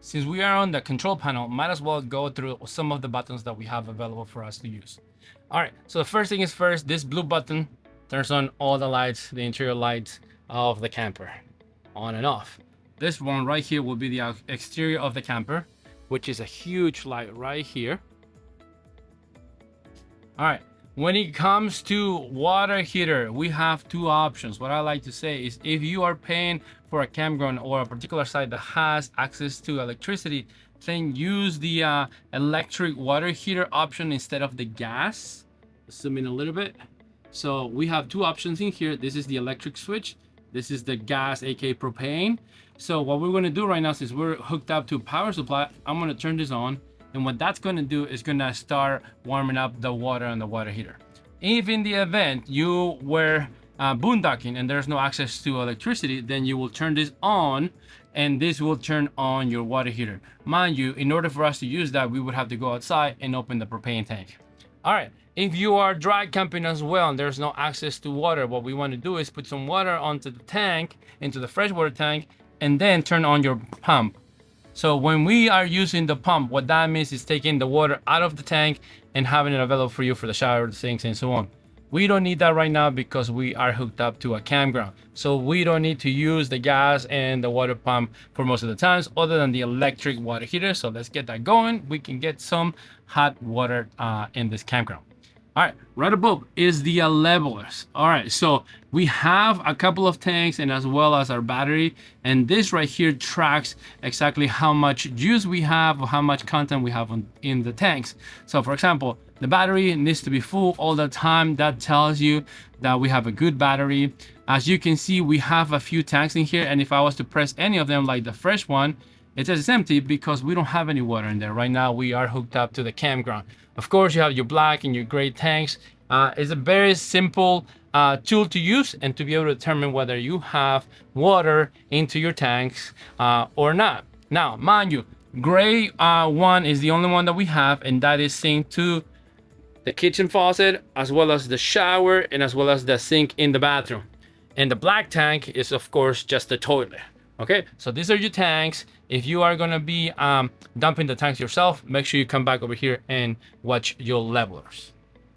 since we are on the control panel, might as well go through some of the buttons that we have available for us to use. All right, so the first thing is first, this blue button turns on all the lights, the interior lights of the camper, on and off. This one right here will be the exterior of the camper, which is a huge light right here. All right, when it comes to water heater, we have two options. What I like to say is if you are paying for a campground or a particular site that has access to electricity, then use the electric water heater option instead of the gas. Zoom in a little bit. So we have two options in here. This is the electric switch. This is the gas, aka propane. So what we're gonna do right now, since we're hooked up to a power supply, I'm gonna turn this on. And what that's gonna do is gonna start warming up the water on the water heater. If in the event you were boondocking and there's no access to electricity, then you will turn this on and this will turn on your water heater. Mind you, in order for us to use that, we would have to go outside and open the propane tank. All right, if you are dry camping as well and there's no access to water, what we want to do is put some water onto the tank, into the freshwater tank, and then turn on your pump. So when we are using the pump, what that means is taking the water out of the tank and having it available for you for the shower, the sinks, and so on. We don't need that right now because we are hooked up to a campground. So we don't need to use the gas and the water pump for most of the times other than the electric water heater. So let's get that going. We can get some hot water in this campground. All right, right above is the levelers. All right, so we have a couple of tanks and as well as our battery. And this right here tracks exactly how much juice we have or how much content we have in the tanks. So for example, the battery needs to be full all the time. That tells you that we have a good battery. As you can see, we have a few tanks in here. And if I was to press any of them, like the fresh one, it says it's empty because we don't have any water in there. Right now, we are hooked up to the campground. Of course, you have your black and your gray tanks. It's a very simple tool to use and to be able to determine whether you have water into your tanks or not. Now, mind you, gray one is the only one that we have, and that is synced to the kitchen faucet, as well as the shower, and as well as the sink in the bathroom. And the black tank is, of course, just the toilet. Okay, so these are your tanks. If you are gonna be dumping the tanks yourself, make sure you come back over here and watch your levelers.